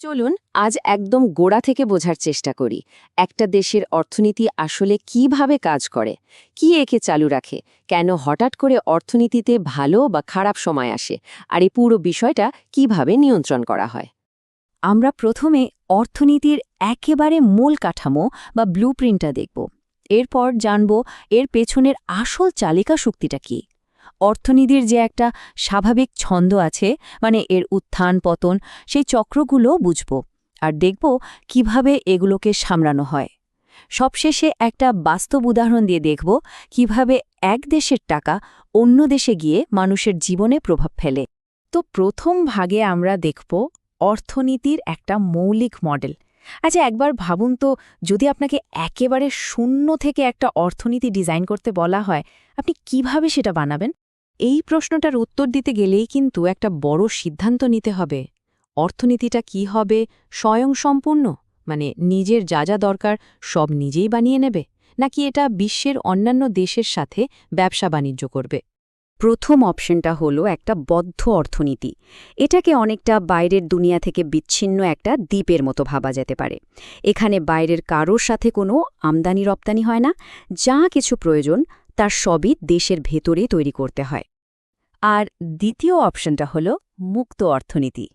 চলুন আজ একদম গোড়া থেকে বোঝার চেষ্টা করি একটা দেশের অর্থনীতি আসলে কিভাবে কাজ করে কি একে চালু রাখে কেন হঠাৎ করে অর্থনীতিতে ভালো বা খারাপ সময় আসে আর এই পুরো বিষয়টা কিভাবে নিয়ন্ত্রণ করা হয়। আমরা প্রথমে অর্থনীতির একেবারে মূল কাঠামো বা ব্লুপ্রিন্টটা দেখব। এরপর জানব এর পেছনের আসল চালিকা শক্তিটা কি। অর্থনীতির যে একটা স্বাভাবিক ছন্দ আছে, মানে এর উত্থান পতন, সেই চক্রগুলো বুঝব আর দেখব কিভাবে এগুলোকে সামলানো হয়। সবশেষে একটা বাস্তব উদাহরণ দিয়ে দেখব কিভাবে এক দেশের টাকা অন্য দেশে গিয়ে মানুষের জীবনে প্রভাব ফেলে। তো প্রথম ভাগে আমরা দেখব অর্থনীতির একটা মৌলিক মডেল। আচ্ছা, একবার ভাবুন তো, যদি আপনাকে একেবারে শূন্য থেকে একটা অর্থনীতি ডিজাইন করতে বলা হয়, আপনি কিভাবে সেটা বানাবেন? এই প্রশ্নটার উত্তর দিতে গেলেই কিন্তু একটা বড় সিদ্ধান্ত নিতে হবে। অর্থনীতিটা কি হবে? স্বয়ংসম্পূর্ণ, মানে নিজের যা যা দরকার সব নিজেই বানিয়ে নেবে, নাকি এটা বিশ্বের অন্যান্য দেশের সাথে ব্যবসা বাণিজ্য করবে? প্রথম অপশনটা হলো একটা বদ্ধ অর্থনীতি। এটাকে অনেকটা বাইরের দুনিয়া থেকে বিচ্ছিন্ন একটা দ্বীপের মতো ভাবা যেতে পারে। এখানে বাইরের কারোর সাথে কোনো আমদানি রপ্তানি হয় না, যা কিছু প্রয়োজন তার সবই দেশের ভেতরেই তৈরি করতে হয়। আর দ্বিতীয় অপশনটা হলো মুক্ত অর্থনীতি।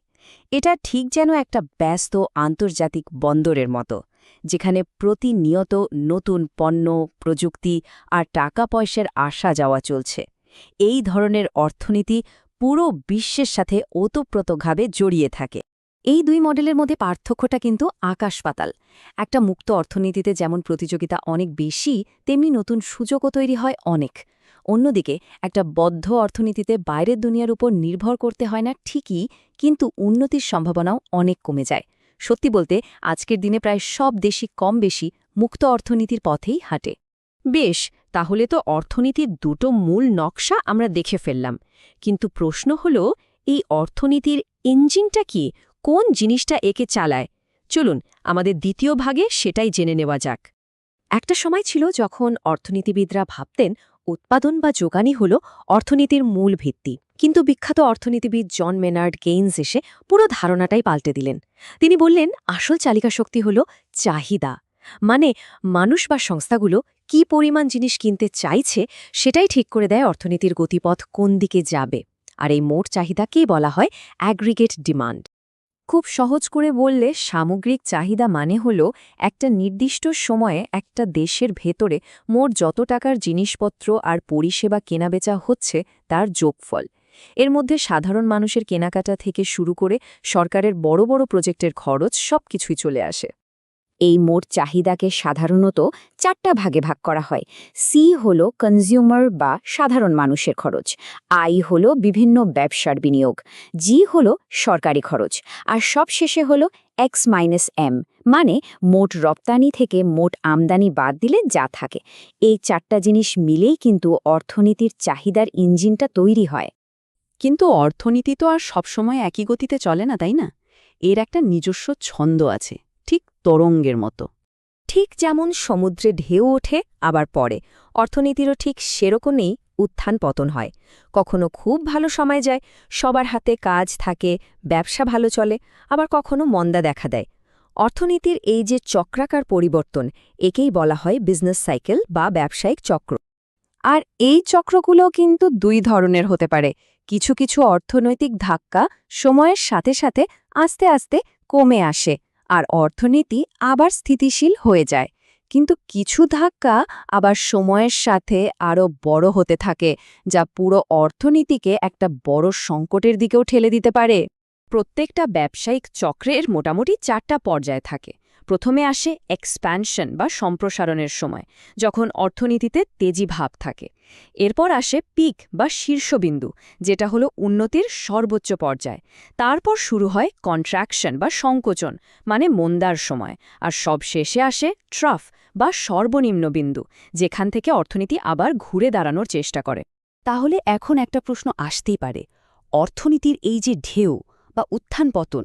এটা ঠিক যেন একটা ব্যস্ত আন্তর্জাতিক বন্দরের মতো, যেখানে প্রতিনিয়ত নতুন পণ্য, প্রযুক্তি আর টাকা পয়সার আসা যাওয়া চলছে। এই ধরনের অর্থনীতি পুরো বিশ্বের সাথে ওতপ্রোতভাবে জড়িয়ে থাকে। এই দুই মডেলের মধ্যে পার্থক্যটা কিন্তু আকাশ-পাতাল। একটা মুক্ত অর্থনীতিতে যেমন প্রতিযোগিতা অনেক বেশি, তেমনি নতুন সুযোগও তৈরি হয় অনেক। অন্যদিকে একটা বদ্ধ অর্থনীতিতে বাইরের দুনিয়ার উপর নির্ভর করতে হয় না ঠিকই, কিন্তু উন্নতির সম্ভাবনাও অনেক কমে যায়। সত্যি বলতে আজকের দিনে প্রায় সব দেশই কম বেশি মুক্ত অর্থনীতির পথেই হাঁটে। বেশ, তাহলে তো অর্থনীতির দুটো মূল নকশা আমরা দেখে ফেললাম। কিন্তু প্রশ্ন হলো, এই অর্থনীতির ইঞ্জিনটা কি? কোন জিনিসটা একে চালায়? চলুন আমাদের দ্বিতীয় ভাগে সেটাই জেনে নেওয়া যাক। একটা সময় ছিল যখন অর্থনীতিবিদরা ভাবতেন উৎপাদন বা যোগানই হল অর্থনীতির মূল ভিত্তি। কিন্তু বিখ্যাত অর্থনীতিবিদ জন মেনার্ড কেইনস এসে পুরো ধারণাটাই পাল্টে দিলেন। তিনি বললেন আসল চালিকা শক্তি হল চাহিদা, মানে মানুষ বা সংস্থাগুলো কি পরিমাণ জিনিস কিনতে চাইছে সেটাই ঠিক করে দেয় অর্থনীতির গতিপথ কোন দিকে যাবে। আর এই মোট চাহিদাকেই বলা হয় অ্যাগ্রিগেট ডিমান্ড। খুব সহজ করে বললে সামগ্রিক চাহিদা মানে হল একটা নির্দিষ্ট সময়ে একটা দেশের ভেতরে মোট যত টাকার জিনিসপত্র আর পরিষেবা কেনাবেচা হচ্ছে তার যোগফল। এর মধ্যে সাধারণ মানুষের কেনাকাটা থেকে শুরু করে সরকারের বড় বড় প্রজেক্টের খরচ সবকিছুই চলে আসে। এই মোট চাহিদাকে সাধারণত 4টা ভাগে ভাগ করা হয়। সি হল কনজিউমার বা সাধারণ মানুষের খরচ, আই হল বিভিন্ন ব্যবসার বিনিয়োগ, জি হল সরকারি খরচ, আর সবশেষে হল X-M, মানে মোট রপ্তানি থেকে মোট আমদানি বাদ দিলে যা থাকে। এই 4টা জিনিস মিলেই কিন্তু অর্থনীতির চাহিদার ইঞ্জিনটা তৈরি হয়। কিন্তু অর্থনীতি তো আর সবসময় একই গতিতে চলে না, তাই না? এর একটা নিজস্ব ছন্দ আছে, ঠিক তরঙ্গের মতো। ঠিক যেমন সমুদ্রে ঢেউ ওঠে আবার পড়ে, অর্থনীতিরও ঠিক সেরকমই উত্থান পতন হয়। কখনো খুব ভালো সময় যায়, সবার হাতে কাজ থাকে, ব্যবসা ভালো চলে, আবার কখনো মন্দা দেখা দেয়। অর্থনীতির এই যে চক্রাকার পরিবর্তন, একেই বলা হয় বিজনেস সাইকেল বা ব্যবসায়িক চক্র। আর এই চক্রগুলো কিন্তু দুই ধরনের হতে পারে। কিছু কিছু অর্থনৈতিক ধাক্কা সময়ের সাথে সাথে আস্তে আস্তে কমে আসে, আর অর্থনীতি আবার স্থিতিশীল হয়ে যায়। কিন্তু কিছু ধাক্কা আবার সময়ের সাথে আরও বড় হতে থাকে, যা পুরো অর্থনীতিকে একটা বড় সংকটের দিকেও ঠেলে দিতে পারে। প্রত্যেকটা ব্যবসায়িক চক্রের মোটামুটি 4টা পর্যায় থাকে। প্রথমে আসে এক্সপ্যানশন বা সম্প্রসারণের সময়, যখন অর্থনীতিতে তেজি ভাব থাকে। এরপর আসে পিক বা শীর্ষবিন্দু, যেটা হলো উন্নতির সর্বোচ্চ পর্যায়। তারপর শুরু হয় কন্ট্রাকশন বা সংকোচন, মানে মন্দার সময়। আর সব শেষে আসে ট্রাফ বা সর্বনিম্ন বিন্দু, যেখান থেকে অর্থনীতি আবার ঘুরে দাঁড়ানোর চেষ্টা করে। তাহলে এখন একটা প্রশ্ন আসতেই পারে, অর্থনীতির এই যে ঢেউ বা উত্থান পতন,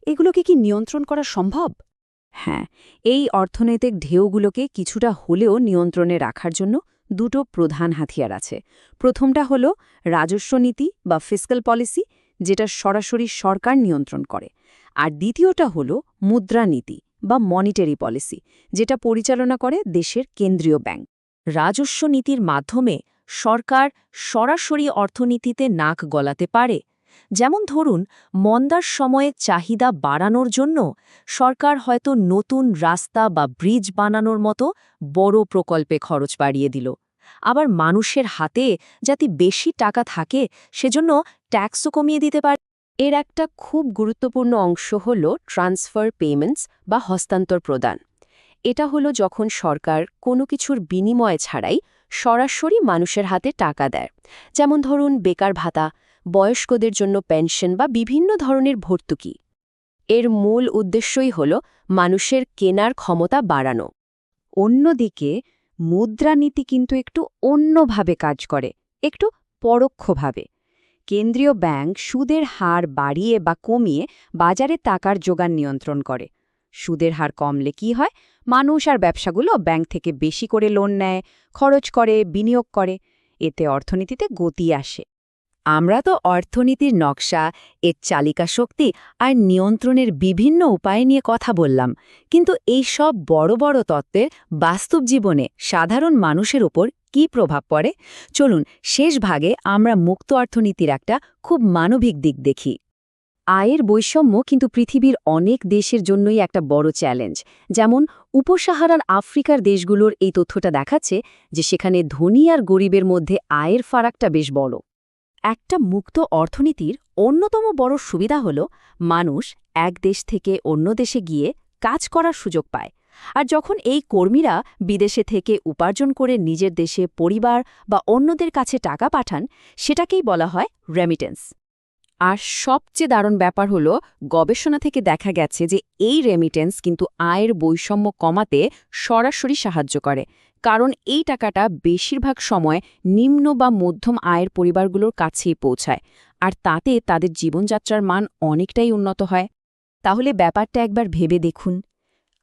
এগুলোকে কি নিয়ন্ত্রণ করা সম্ভব? হ্যাঁ, এই অর্থনৈতিক ঢেউগুলোকে কিছুটা হলেও নিয়ন্ত্রণে রাখার জন্য দুটো প্রধান হাতিয়ার আছে। প্রথমটা হল রাজস্ব নীতি বা ফিস্ক্যাল পলিসি, যেটা সরাসরি সরকার নিয়ন্ত্রণ করে। আর দ্বিতীয়টা হলো মুদ্রানীতি বা মনিটারি পলিসি, যেটা পরিচালনা করে দেশের কেন্দ্রীয় ব্যাংক। রাজস্ব নীতির মাধ্যমে সরকার সরাসরি অর্থনীতিতে নাক গলাতে পারে। যেমন ধরুন, মন্দার সময়ে চাহিদা বাড়ানোর জন্য সরকার হয়তো নতুন রাস্তা বা ব্রিজ বানানোর মতো বড় প্রকল্পে খরচ বাড়িয়ে দিল। আবার মানুষের হাতে যাতে বেশি টাকা থাকে সেজন্য ট্যাক্সও কমিয়ে দিতে পারে। এর একটা খুব গুরুত্বপূর্ণ অংশ হল ট্রান্সফার পেমেন্টস বা হস্তান্তর প্রদান। এটা হলো যখন সরকার কোনো কিছুর বিনিময় ছাড়াই সরাসরি মানুষের হাতে টাকা দেয়। যেমন ধরুন বেকার ভাতা, বয়স্কদের জন্য পেনশন বা বিভিন্ন ধরনের ভর্তুকি। এর মূল উদ্দেশ্যই হল মানুষের কেনার ক্ষমতা বাড়ানো। অন্যদিকে মুদ্রানীতি কিন্তু একটু অন্যভাবে কাজ করে, একটু পরোক্ষভাবে। কেন্দ্রীয় ব্যাংক সুদের হার বাড়িয়ে বা কমিয়ে বাজারে টাকার যোগান নিয়ন্ত্রণ করে। সুদের হার কমলে কি হয়? মানুষ আর ব্যবসাগুলো ব্যাংক থেকে বেশি করে লোন নেয়, খরচ করে, বিনিয়োগ করে। এতে অর্থনীতিতে গতি আসে। আমরা তো অর্থনীতির নকশা, এর চালিকা শক্তি আর নিয়ন্ত্রণের বিভিন্ন উপায় নিয়ে কথা বললাম, কিন্তু এই সব বড় বড় তত্ত্বের বাস্তব জীবনে সাধারণ মানুষের উপর কী প্রভাব পড়ে? চলুন শেষ ভাগে আমরা মুক্ত অর্থনীতির একটা খুব মানবিক দিক দেখি। আয়ের বৈষম্য কিন্তু পৃথিবীর অনেক দেশের জন্যই একটা বড় চ্যালেঞ্জ। যেমন উপসাহারার আফ্রিকার দেশগুলোর এই তথ্যটা দেখাচ্ছে যে সেখানে ধনী আর গরিবের মধ্যে আয়ের ফারাকটা বেশ বড়। একটা মুক্ত অর্থনীতির অন্যতম বড় সুবিধা হল মানুষ এক দেশ থেকে অন্য দেশে গিয়ে কাজ করার সুযোগ পায়। আর যখন এই কর্মীরা বিদেশে থেকে উপার্জন করে নিজের দেশে পরিবার বা অন্যদের কাছে টাকা পাঠান, সেটাকেই বলা হয় রেমিটেন্স। আর সবচেয়ে দারুণ ব্যাপার হলো, গবেষণা থেকে দেখা গেছে যে এই রেমিটেন্স কিন্তু আয়ের বৈষম্য কমাতে সরাসরি সাহায্য করে। কারণ এই টাকাটা বেশিরভাগ সময় নিম্ন বা মধ্যম আয়ের পরিবারগুলোর কাছেই পৌঁছায়, আর তাতে তাদের জীবনযাত্রার মান অনেকটাই উন্নত হয়। তাহলে ব্যাপারটা একবার ভেবে দেখুন।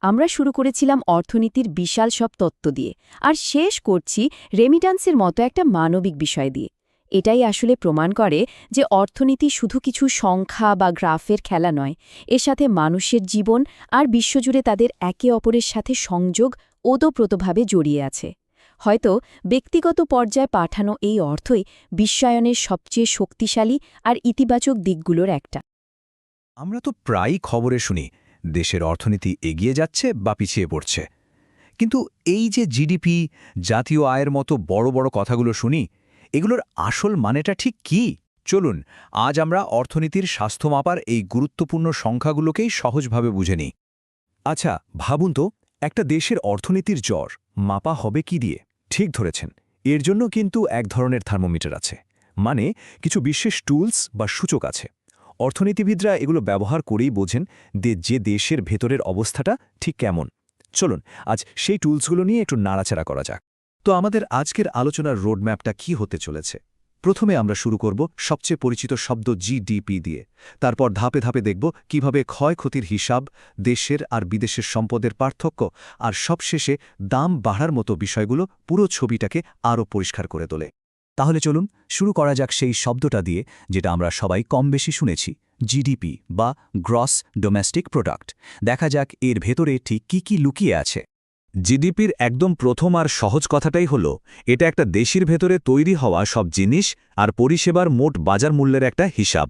আমরা শুরু করেছিলাম অর্থনীতির বিশাল সব তত্ত্ব দিয়ে, আর শেষ করছি রেমিটান্সের মতো একটা মানবিক বিষয় দিয়ে। এটাই আসলে প্রমাণ করে যে অর্থনীতি শুধু কিছু সংখ্যা বা গ্রাফের খেলা নয়, এর সাথে মানুষের জীবন আর বিশ্বজুড়ে তাদের একে অপরের সাথে সংযোগ ওতপ্রোতভাবে জড়িয়ে আছে। হয়তো ব্যক্তিগত পর্যায়ে পাঠানো এই অর্থই বিশ্বায়নের সবচেয়ে শক্তিশালী আর ইতিবাচক দিকগুলোর একটা। আমরা তো প্রায়ই খবরে শুনি দেশের অর্থনীতি এগিয়ে যাচ্ছে বা পিছিয়ে পড়ছে, কিন্তু এই যে জিডিপি, জাতীয় আয়ের মতো বড় বড় কথাগুলো শুনি, এগুলোর আসল মানেটা ঠিক কি? চলুন আজ আমরা অর্থনীতির স্বাস্থ্য মাপার এই গুরুত্বপূর্ণ সংখ্যাগুলোকেই সহজভাবে বুঝে নিই। আচ্ছা ভাবুন তো, একটা দেশের অর্থনীতির জ্বর মাপা হবে কি দিয়ে? ঠিক ধরেছেন, এর জন্য কিন্তু এক ধরনের থার্মোমিটার আছে, মানে কিছু বিশেষ টুলস বা সূচক আছে। অর্থনীতিবিদরা এগুলো ব্যবহার করেই বোঝেন যে দেশের ভেতরের অবস্থাটা ঠিক কেমন। চলুন আজ সেই টুলসগুলো নিয়ে একটু নাড়াচাড়া করা যাক। তো আমাদের আজকের আলোচনার রোডম্যাপটা কি হতে চলেছে? প্রথমে আমরা শুরু করব সবচেয়ে পরিচিত শব্দ জিডিপি দিয়ে। তারপর ধাপে ধাপে দেখব কিভাবে ক্ষয়ক্ষতির হিসাব, দেশের আর বিদেশের সম্পদের পার্থক্য, আর সবশেষে দাম বাড়ার মতো বিষয়গুলো পুরো ছবিটাকে আরও পরিষ্কার করে তোলে। তাহলে চলুন শুরু করা যাক সেই শব্দটা দিয়ে, যেটা আমরা সবাই কম বেশি শুনেছি, জিডিপি বা গ্রস ডোমেস্টিক প্রোডাক্ট। দেখা যাক এর ভেতরে ঠিক কি লুকিয়ে আছে। জিডিপির একদম প্রথম আর সহজ কথাটাই হলো, এটা একটা দেশের ভেতরে তৈরি হওয়া সব জিনিস আর পরিষেবার মোট বাজার মূল্যের একটা হিসাব।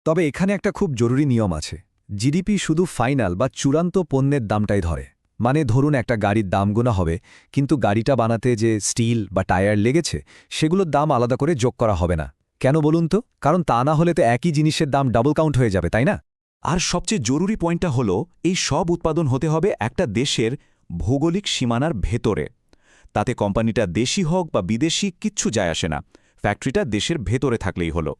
তবে এখানে একটা খুব জরুরি নিয়ম আছে। জিডিপি শুধু ফাইনাল বা চূড়ান্ত পণ্যের দামটাই ধরে। মানে ধরুন একটা গাড়ির দাম গোনা হবে, কিন্তু গাড়িটা বানাতে যে স্টিল বা টায়ার লেগেছে সেগুলোর দাম আলাদা করে যোগ করা হবে না। কেন বলুন তো? কারণ তা না হলে তো একই জিনিসের দাম ডাবল কাউন্ট হয়ে যাবে, তাই না? আর সবচেয়ে জরুরি পয়েন্টটা হলো, এই সব উৎপাদন হতে হবে একটা দেশের ভৌগোলিক সীমানার ভেতরে। তাতে কোম্পানিটা দেশি হোক বা বিদেশি কিচ্ছু যায় আসে না, ফ্যাক্টরিটা দেশের ভেতরে থাকলেই হলো।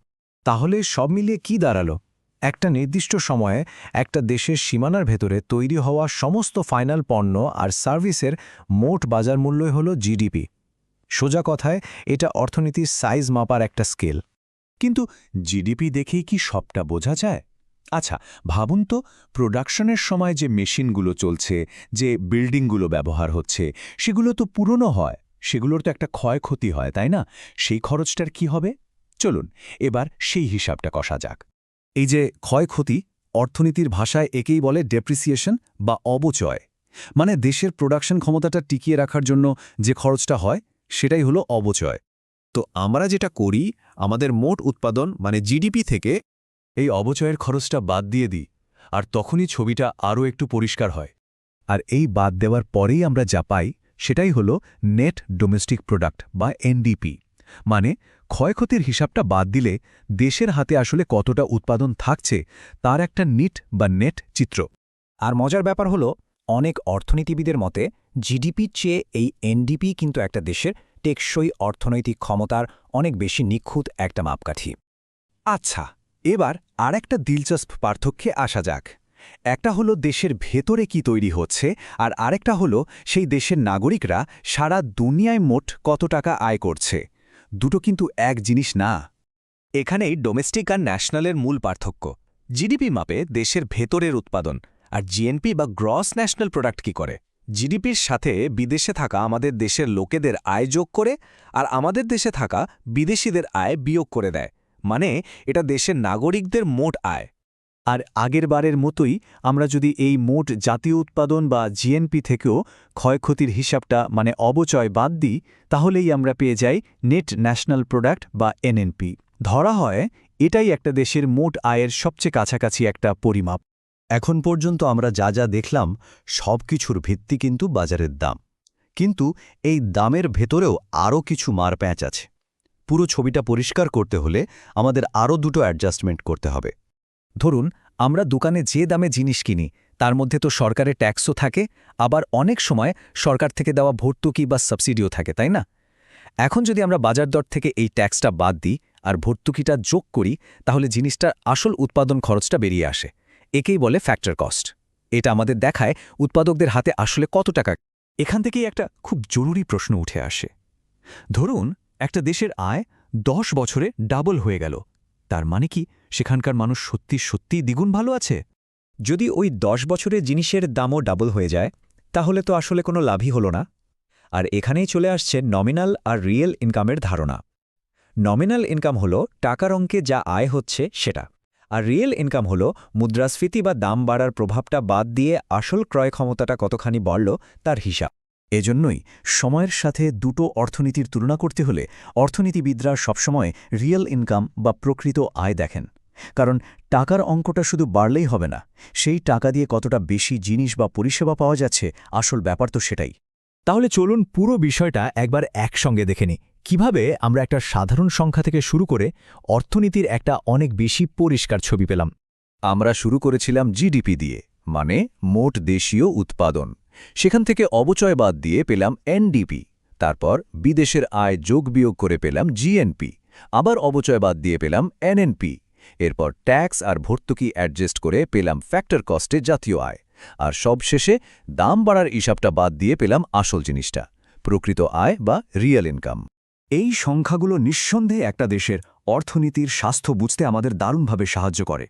তাহলে সব মিলিয়ে কি দাঁড়ালো? একটা নির্দিষ্ট সময়ে একটা দেশের সীমানার ভেতরে তৈরি হওয়া সমস্ত ফাইনাল পণ্য আর সার্ভিসের মোট বাজার মূল্যই হল জিডিপি। সোজা কথায় এটা অর্থনীতির সাইজ মাপার একটা স্কেল। কিন্তু জিডিপি দেখেই কি সবটা বোঝা যায়? আচ্ছা ভাবুন তো, প্রোডাকশনের সময় যে মেশিনগুলো চলছে, যে বিল্ডিংগুলো ব্যবহার হচ্ছে, সেগুলো তো পুরনো হয়, সেগুলোর তো একটা ক্ষয়ক্ষতি হয়, তাই না? সেই খরচটার কি হবে? চলুন এবার সেই হিসাবটা কষা যাক। এই যে ক্ষয়ক্ষতি, অর্থনীতির ভাষায় একেই বলে ডেপ্রিসিয়েশন বা অবচয়। মানে দেশের প্রোডাকশন ক্ষমতাটা টিকিয়ে রাখার জন্য যে খরচটা হয় সেটাই হলো অবচয়। তো আমরা যেটা করি, আমাদের মোট উৎপাদন মানে জিডিপি থেকে এই অবচয়ের খরচটা বাদ দিয়ে দিই, আর তখনই ছবিটা আরও একটু পরিষ্কার হয়। আর এই বাদ দেওয়ার পরেই আমরা যা পাই সেটাই হলো নেট ডোমেস্টিক প্রোডাক্ট বা এনডিপি। মানে ক্ষয়ক্ষতির হিসাবটা বাদ দিলে দেশের হাতে আসলে কতটা উৎপাদন থাকছে তার একটা নিট বা নেট চিত্র। আর মজার ব্যাপার হলো, অনেক অর্থনীতিবিদের মতে জিডিপির চেয়ে এই এনডিপি কিন্তু একটা দেশের টেকসই অর্থনৈতিক ক্ষমতার অনেক বেশি নিখুঁত একটা মাপকাঠি। আচ্ছা, এবার আর একটা দিলচস্প পার্থক্যে আসা যাক। একটা হলো দেশের ভেতরে কি তৈরি হচ্ছে, আর আরেকটা হলো সেই দেশের নাগরিকরা সারা দুনিয়ায় মোট কত টাকা আয় করছে। দুটো কিন্তু এক জিনিস না। এখানেই ডোমেস্টিক আর ন্যাশনালের মূল পার্থক্য। জিডিপি মাপে দেশের ভেতরের উৎপাদন, আর জিএনপি বা গ্রস ন্যাশনাল প্রোডাক্ট কি করে? জিডিপির সাথে বিদেশে থাকা আমাদের দেশের লোকেদের আয় যোগ করে, আর আমাদের দেশে থাকা বিদেশিদের আয় বিয়োগ করে দেয়। মানে এটা দেশের নাগরিকদের মোট আয়। আর আগের বারের মতোই আমরা যদি এই মোট জাতীয় উৎপাদন বা জিএনপি থেকেও ক্ষয়ক্ষতির হিসাবটা মানে অবচয় বাদ দিই, তাহলেই আমরা পেয়ে যাই নেট ন্যাশনাল প্রোডাক্ট বা এনএনপি। ধরা হয় এটাই একটা দেশের মোট আয়ের সবচেয়ে কাছাকাছি একটা পরিমাপ। এখন পর্যন্ত আমরা যা যা দেখলাম সব কিছুর ভিত্তি কিন্তু বাজারের দাম। কিন্তু এই দামের ভেতরেও আরও কিছু মারপ্যাঁচ আছে। পুরো ছবিটা পরিষ্কার করতে হলে আমাদের আরও দুটো অ্যাডজাস্টমেন্ট করতে হবে। ধরুন, আমরা দোকানে যে দামে জিনিস কিনি তার মধ্যে তো সরকারের ট্যাক্সও থাকে, আবার অনেক সময় সরকার থেকে দেওয়া ভর্তুকি বা সাবসিডিও থাকে, তাই না? এখন যদি আমরা বাজার দর থেকে এই ট্যাক্সটা বাদ দিই আর ভর্তুকিটা যোগ করি, তাহলে জিনিসটার আসল উৎপাদন খরচটা বেরিয়ে আসে। একেই বলে ফ্যাক্টর কস্ট। এটা আমাদের দেখায় উৎপাদকদের হাতে আসলে কত টাকা। এখান থেকেই একটা খুব জরুরি প্রশ্ন উঠে আসে। ধরুন, একটা দেশের আয় 10 বছরে ডাবল হয়ে গেল। তার মানে কি সেখানকার মানুষ সত্যি সত্যিই দ্বিগুণ ভালো আছে? যদি ওই 10 বছরে জিনিসের দামও ডাবল হয়ে যায়, তাহলে তো আসলে কোনো লাভই হলো না। আর এখানেই চলে আসছে নমিনাল আর রিয়েল ইনকামের ধারণা। নমিনাল ইনকাম হলো টাকার অঙ্কে যা আয় হচ্ছে সেটা, আর রিয়েল ইনকাম হলো মুদ্রাস্ফীতি বা দাম বাড়ার প্রভাবটা বাদ দিয়ে আসল ক্রয় ক্ষমতাটা কতখানি বাড়ল তার হিসাব। এজন্যই সময়ের সাথে দুটো অর্থনীতির তুলনা করতে হলে অর্থনীতিবিদরা সবসময় রিয়েল ইনকাম বা প্রকৃত আয় দেখেন। কারণ টাকার অঙ্কটা শুধু বাড়লেই হবে না, সেই টাকা দিয়ে কতটা বেশি জিনিস বা পরিষেবা পাওয়া যাচ্ছে, আসল ব্যাপার তো সেটাই। তাহলে চলুন পুরো বিষয়টা একবার একসঙ্গে দেখে নিই, কিভাবে আমরা একটা সাধারণ সংখ্যা থেকে শুরু করে অর্থনীতির একটা অনেক বেশি পরিষ্কার ছবি পেলাম। আমরা শুরু করেছিলাম জিডিপি দিয়ে, মানে মোট দেশীয় উৎপাদন। সেখান থেকে অবচয় বাদ দিয়ে পেলাম এনডিপি। তারপর বিদেশের আয় যোগ বিয়োগ করে পেলাম জিএনপি। আবার অবচয় বাদ দিয়ে পেলাম এনএনপি। এরপর ট্যাক্স আর ভর্তুকি অ্যাডজাস্ট করে পেলাম ফ্যাক্টর কস্টে জাতীয় আয়। আর সবশেষে দাম বাড়ার হিসাবটা বাদ দিয়ে পেলাম আসল জিনিসটা, প্রকৃত আয় বা রিয়েল ইনকাম। এই সংখ্যাগুলো নিঃসন্দেহে একটা দেশের অর্থনীতির স্বাস্থ্য বুঝতে আমাদের দারুণভাবে সাহায্য করে।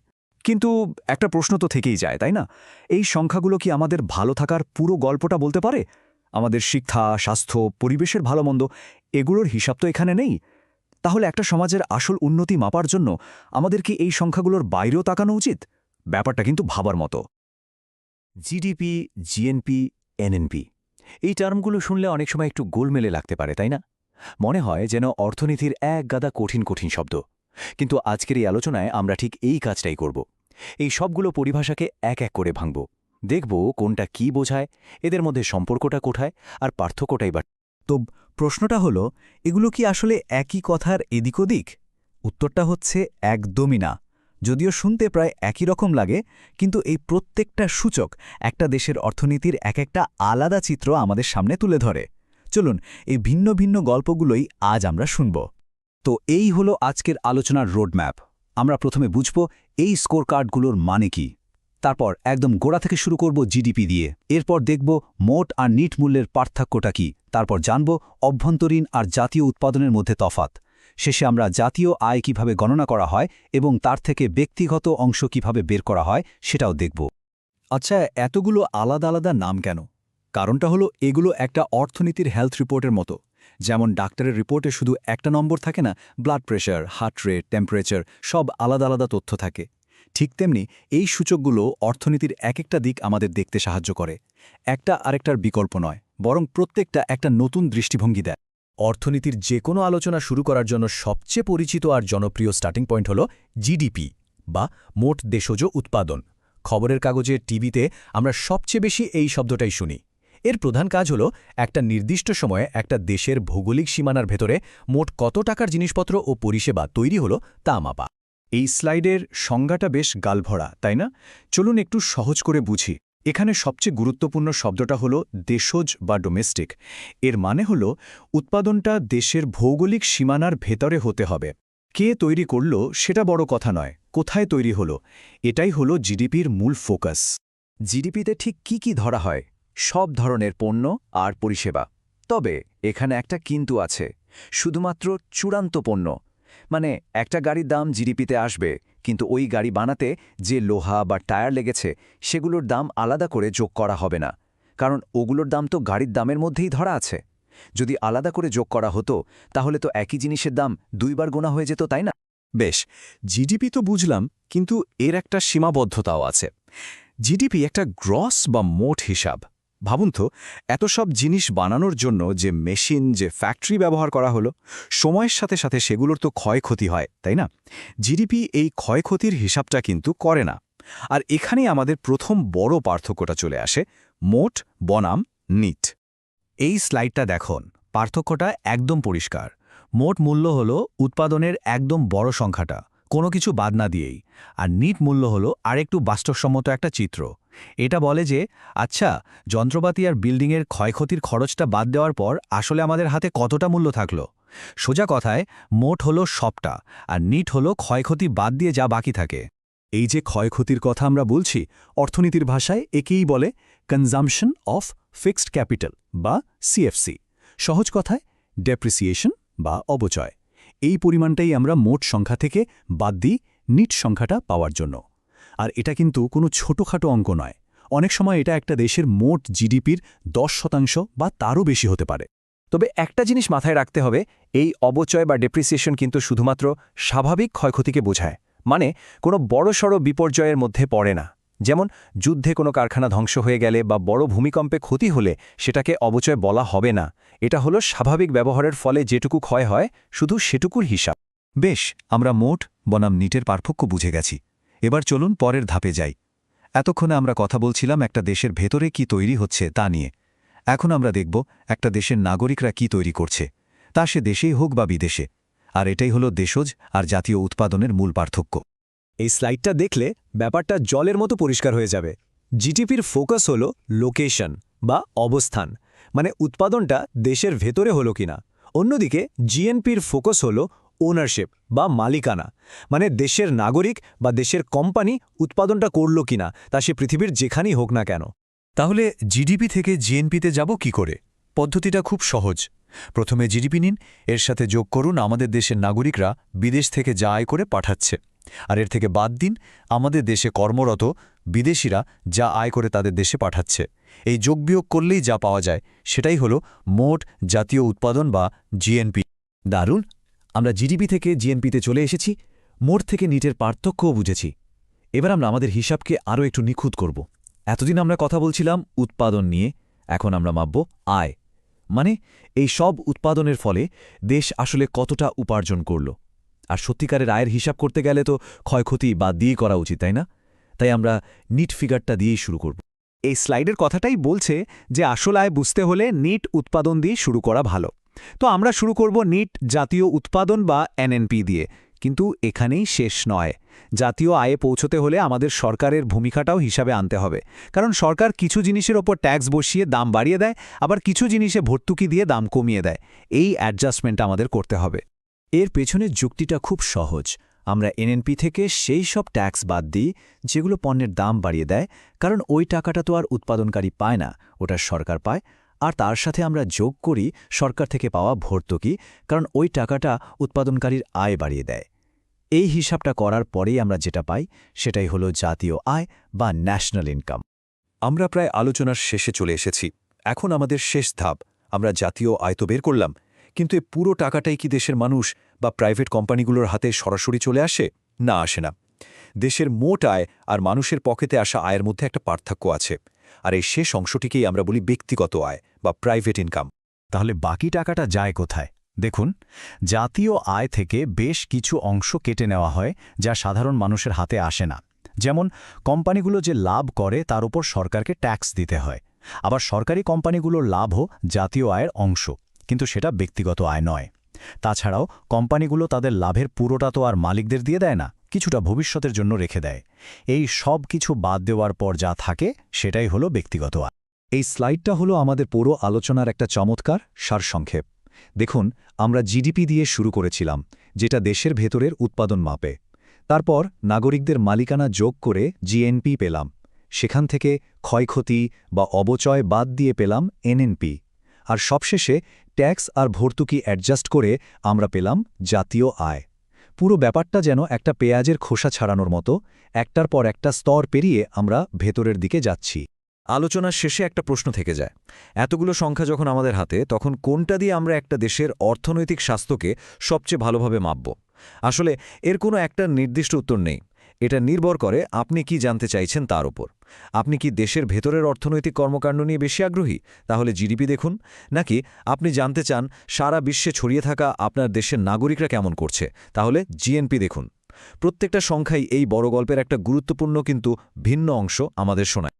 কিন্তু একটা প্রশ্ন তো থেকেই যায়, তাই না? এই সংখ্যাগুলো কি আমাদের ভালো থাকার পুরো গল্পটা বলতে পারে? আমাদের শিক্ষা, স্বাস্থ্য, পরিবেশের ভালোমন্দ এগুলোর হিসাব তো এখানে নেই। তাহলে একটা সমাজের আসল উন্নতি মাপার জন্য আমাদের কি এই সংখ্যাগুলোর বাইরেও তাকানো উচিত? ব্যাপারটা কিন্তু ভাবার মতো। জিডিপি, জিএনপি, এনএনপি এই টার্মগুলো শুনলে অনেক সময় একটু গোলমেলে লাগতে পারে, তাই না? মনে হয় যেন অর্থনীতির এক গাদা কঠিন কঠিন শব্দ। কিন্তু আজকের এই আলোচনায় আমরা ঠিক এই কাজটাই করব। এই সবগুলো পরিভাষাকে এক এক করে ভাঙব, দেখব কোনটা কি বোঝায়, এদের মধ্যে সম্পর্কটা কোথায়, আর পার্থক্যটাই বা। তো প্রশ্নটা হলো, এগুলো কি আসলে একই কথার এদিক ওদিক? উত্তরটা হচ্ছে একদমই না। যদিও শুনতে প্রায় একই রকম লাগে, কিন্তু এই প্রত্যেকটা সূচক একটা দেশের অর্থনীতির এক একটা আলাদা চিত্র আমাদের সামনে তুলে ধরে। চলুন এই ভিন্ন ভিন্ন গল্পগুলোই আজ আমরা শুনব। তো এই হলো আজকের আলোচনার রোডম্যাপ। আমরা প্রথমে বুঝব এই স্কোর কার্ডগুলোর মানে কি। তারপর একদম গোড়া থেকে শুরু করব জিডিপি দিয়ে। এরপর দেখব মোট আর নিট মূল্যের পার্থক্যটা কি। তারপর জানব অভ্যন্তরীণ আর জাতীয় উৎপাদনের মধ্যে তফাৎ। শেষে আমরা জাতীয় আয় কিভাবে গণনা করা হয় এবং তার থেকে ব্যক্তিগত অংশ কিভাবে বের করা হয় সেটাও দেখব। আচ্ছা, এতগুলো আলাদা আলাদা নাম কেন? কারণটা হলো এগুলো একটা অর্থনীতির হেলথ রিপোর্টের মতো। যেমন ডাক্তারের রিপোর্টে শুধু একটা নম্বর থাকে না, blood pressure, heart rate, temperature সব আলাদা আলাদা তথ্য থাকে। ঠিক তেমনি এই সূচকগুলো অর্থনীতির এক একটা দিক আমাদের দেখতে সাহায্য করে, একটা আরেকটার বিকল্প নয়, বরং প্রত্যেকটা একটা নতুন দৃষ্টিভঙ্গি দেয়। অর্থনীতির যে কোনো আলোচনা শুরু করার জন্য সবচেয়ে পরিচিত আর জনপ্রিয় স্টার্টিং পয়েন্ট হল জিডিপি বা মোট দেশজ উৎপাদন। খবরের কাগজে, টিভিতে আমরা সবচেয়ে বেশি এই শব্দটাই শুনি। এর প্রধান কাজ হল একটা নির্দিষ্ট সময়ে একটা দেশের ভৌগোলিক সীমানার ভেতরে মোট কত টাকার জিনিসপত্র ও পরিষেবা তৈরি হলো তা মাপা। এই স্লাইডের সংজ্ঞাটা বেশ গালভরা, তাই না? চলুন একটু সহজ করে বুঝি। এখানে সবচেয়ে গুরুত্বপূর্ণ শব্দটা হলো দেশজ বা ডোমেস্টিক। এর মানে হল উৎপাদনটা দেশের ভৌগোলিক সীমানার ভেতরে হতে হবে। কে তৈরি করল সেটা বড় কথা নয়, কোথায় তৈরি হলো, এটাই হলো জিডিপির মূল ফোকাস। জিডিপিতে ঠিক কি কি ধরা হয়? সব ধরনের পণ্য আর পরিষেবা। তবে এখানে একটা কিন্তু আছে, শুধুমাত্র চূড়ান্ত পণ্য। মানে একটা গাড়ির দাম জিডিপিতে আসবে, কিন্তু ওই গাড়ি বানাতে যে লোহা বা টায়ার লেগেছে সেগুলোর দাম আলাদা করে যোগ করা হবে না, কারণ ওগুলোর দাম তো গাড়ির দামের মধ্যেই ধরা আছে। যদি আলাদা করে যোগ করা হতো তাহলে তো একই জিনিসের দাম দুইবার গোনা হয়ে যেত, তাই না? বেশ, জিডিপি তো বুঝলাম, কিন্তু এর একটা সীমাবদ্ধতাও আছে। জিডিপি একটা গ্রস বা মোট হিসাব। ভাবুন তো, এত সব জিনিস বানানোর জন্য যে মেশিন, যে ফ্যাক্টরি ব্যবহার করা হলো, সময়ের সাথে সাথে সেগুলোর তো ক্ষয়ক্ষতি হয়, তাই না? জিডিপি এই ক্ষয়ক্ষতির হিসাবটা কিন্তু করে না। আর এখানেই আমাদের প্রথম বড় পার্থক্যটা চলে আসে, মোট বনাম নিট। এই স্লাইডটা দেখুন, পার্থক্যটা একদম পরিষ্কার। মোট মূল্য হল উৎপাদনের একদম বড় সংখ্যাটা, কোনো কিছু বাদ না দিয়েই। আর নিট মূল্য হল আরেকটু বাস্তবসম্মত একটা চিত্র। এটা বলে যে, আচ্ছা, যন্ত্রপাতি আর বিল্ডিংয়ের ক্ষয়ক্ষতির খরচটা বাদ দেওয়ার পর আসলে আমাদের হাতে কতটা মূল্য থাকলো। সোজা কথায়, মোট হলো সবটা, আর নিট হলো ক্ষয়ক্ষতি বাদ দিয়ে যা বাকি থাকে। এই যে ক্ষয়ক্ষতির কথা আমরা বলছি, অর্থনীতির ভাষায় একেই বলে কনজাম্পশন অফ ফিক্সড ক্যাপিটাল বা সিএফসি। সহজ কথায় ডেপ্রিসিয়েশন বা অবচয়। এই পরিমাণটাই আমরা মোট সংখ্যা থেকে বাদ দিই নিট সংখ্যাটা পাওয়ার জন্য। আর এটা কিন্তু কোনো ছোটোখাটো অঙ্ক নয়। অনেক সময় এটা একটা দেশের মোট জিডিপির 10% বা তারও বেশি হতে পারে। তবে একটা জিনিস মাথায় রাখতে হবে, এই অবচয় বা ডেপ্রিসিয়েশন কিন্তু শুধুমাত্র স্বাভাবিক ক্ষয়ক্ষতিকে বোঝায়। মানে কোনো বড়সড় বিপর্যয়ের মধ্যে পড়ে না। যেমন যুদ্ধে কোনো কারখানা ধ্বংস হয়ে গেলে বা বড় ভূমিকম্পে ক্ষতি হলে সেটাকে অবচয় বলা হবে না। এটা হলো স্বাভাবিক ব্যবহারের ফলে যেটুকু ক্ষয় হয়, শুধু সেটুকুর হিসাব। বেশ, আমরা মোট বনাম নিটের পার্থক্য বুঝে গেছি। এবার চলুন পরের ধাপে যাই। এতক্ষণে আমরা কথা বলছিলাম একটা দেশের ভেতরে কি তৈরি হচ্ছে তা নিয়ে। এখন আমরা দেখব একটা দেশের নাগরিকরা কি তৈরি করছে, তা সে দেশেই হোক বা বিদেশে। আর এটাই হলো দেশজ আর জাতীয় উৎপাদনের মূল পার্থক্য। এই স্লাইডটা দেখলে ব্যাপারটা জলের মতো পরিষ্কার হয়ে যাবে। জিডিপির ফোকাস হলো লোকেশন বা অবস্থান, মানে উৎপাদনটা দেশের ভেতরে হলো কিনা। অন্যদিকে জিএনপির ফোকাস হলো ওনারশিপ বা মালিকানা, মানে দেশের নাগরিক বা দেশের কোম্পানি উৎপাদনটা করল কিনা, তা সে পৃথিবীর যেখানেই হোক না কেন। তাহলে জিডিপি থেকে জিএনপিতে যাব কি করে? পদ্ধতিটা খুব সহজ। প্রথমে জিডিপি নিন, এর সাথে যোগ করুন আমাদের দেশের নাগরিকরা বিদেশ থেকে যা আয় করে পাঠাচ্ছে, আর এর থেকে বাদ দিন আমাদের দেশে কর্মরত বিদেশিরা যা আয় করে তাদের দেশে পাঠাচ্ছে। এই যোগ বিয়োগ করলেই যা পাওয়া যায় সেটাই হলো মোট জাতীয় উৎপাদন বা জিএনপি। দারুণ, আমরা জিডিপি থেকে জিএনপিতে চলে এসেছি, মোট থেকে নিটের পার্থক্যও বুঝেছি। এবার আমরা আমাদের হিসাবকে আরও একটু নিখুঁত করব। এতদিন আমরা কথা বলছিলাম উৎপাদন নিয়ে, এখন আমরা মাপব আয়। মানে এই সব উৎপাদনের ফলে দেশ আসলে কতটা উপার্জন করল। আর সত্যিকারের আয়ের হিসাব করতে গেলে তো ক্ষয়ক্ষতি বাদ দিয়েই করা উচিত, তাই না? তাই আমরা নিট ফিগারটা দিয়েই শুরু করব। এই স্লাইডের কথাটাই বলছে যে আসল আয় বুঝতে হলে নিট উৎপাদন দিয়ে শুরু করা ভালো। তো আমরা শুরু করব নিট জাতীয় উৎপাদন বা এনএনপি দিয়ে। কিন্তু এখানেই শেষ নয়। জাতীয় আয়ে পৌঁছতে হলে আমাদের সরকারের ভূমিকাটাও হিসাবে আনতে হবে, কারণ সরকার কিছু জিনিসের ওপর ট্যাক্স বসিয়ে দাম বাড়িয়ে দেয়, আবার কিছু জিনিসে ভর্তুকি দিয়ে দাম কমিয়ে দেয়। এই অ্যাডজাস্টমেন্ট আমাদের করতে হবে। এর পেছনের যুক্তিটা খুব সহজ। আমরা এনএনপি থেকে সেই সব ট্যাক্স বাদ দিই যেগুলো পণ্যের দাম বাড়িয়ে দেয়, কারণ ওই টাকাটা তো আর উৎপাদনকারী পায় না, ওটা সরকার পায়। আর তার সাথে আমরা যোগ করি সরকার থেকে পাওয়া ভর্তুকি, কারণ ওই টাকাটা উৎপাদনকারীর আয় বাড়িয়ে দেয়। এই হিসাবটা করার পরেই আমরা যেটা পাই সেটাই হলো জাতীয় আয় বা ন্যাশনাল ইনকাম। আমরা প্রায় আলোচনার শেষে চলে এসেছি। এখন আমাদের শেষ ধাপ। আমরা জাতীয় আয় তো বের করলাম, কিন্তু এই পুরো টাকাটাই কি দেশের মানুষ বা প্রাইভেট কোম্পানিগুলোর হাতে সরাসরি চলে আসে? না, আসে না। দেশের মোট আয় আর মানুষের পকেটে আসা আয়ের মধ্যে একটা পার্থক্য আছে, আর এই শেষ অংশটিকেই আমরা বলি ব্যক্তিগত আয় বা প্রাইভেট ইনকাম। তাহলে বাকি টাকাটা যায় কোথায়? দেখুন, জাতীয় আয় থেকে বেশ কিছু অংশ কেটে নেওয়া হয় যা সাধারণ মানুষের হাতে আসে না। যেমন কোম্পানিগুলো যে লাভ করে তার উপর সরকারকে ট্যাক্স দিতে হয়। আবার সরকারি কোম্পানিগুলোর লাভও জাতীয় আয়ের অংশ, কিন্তু সেটা ব্যক্তিগত আয় নয়। তাছাড়াও কোম্পানিগুলো তাদের লাভের পুরোটা তো আর মালিকদের দিয়ে দেয় না, কিছুটা ভবিষ্যতের জন্য রেখে দেয়। এই সব কিছু বাদ দেওয়ার পর যা থাকে সেটাই হলো ব্যক্তিগত আয়। এই স্লাইডটা হলো আমাদের পুরো আলোচনার একটা চমৎকার সারসংক্ষেপ। দেখুন, আমরা জিডিপি দিয়ে শুরু করেছিলাম, যেটা দেশের ভেতরের উৎপাদন মাপে। তারপর নাগরিকদের মালিকানা যোগ করে জিএনপি পেলাম। সেখান থেকে ক্ষয়ক্ষতি বা অবচয় বাদ দিয়ে পেলাম এনএনপি। আর সবশেষে ট্যাক্স আর ভর্তুকি অ্যাডজাস্ট করে আমরা পেলাম জাতীয় আয়। পুরো ব্যাপারটা যেন একটা পেঁয়াজের খোসা ছাড়ানোর মতো, একটার পর একটা স্তর পেরিয়ে আমরা ভেতরের দিকে যাচ্ছি। আলোচনার শেষে একটা প্রশ্ন থেকে যায়, এতগুলো সংখ্যা যখন আমাদের হাতে, তখন কোনটা দিয়ে আমরা একটা দেশের অর্থনৈতিক স্বাস্থ্যকে সবচেয়ে ভালোভাবে মাপব? আসলে এর কোনো একটা নির্দিষ্ট উত্তর নেই। এটা নির্ভর করে আপনি কি জানতে চাইছেন তার উপর। আপনি কি দেশের ভেতরের অর্থনৈতিক কর্মকাণ্ড নিয়ে বেশি আগ্রহী? তাহলে জিডিপি দেখুন। নাকি আপনি জানতে চান সারা বিশ্বে ছড়িয়ে থাকা আপনার দেশের নাগরিকরা কেমন করছে? তাহলে জিএনপি দেখুন। প্রত্যেকটা সংখ্যাই এই বড় গল্পের একটা গুরুত্বপূর্ণ কিন্তু ভিন্ন অংশ আমাদের শোনায়।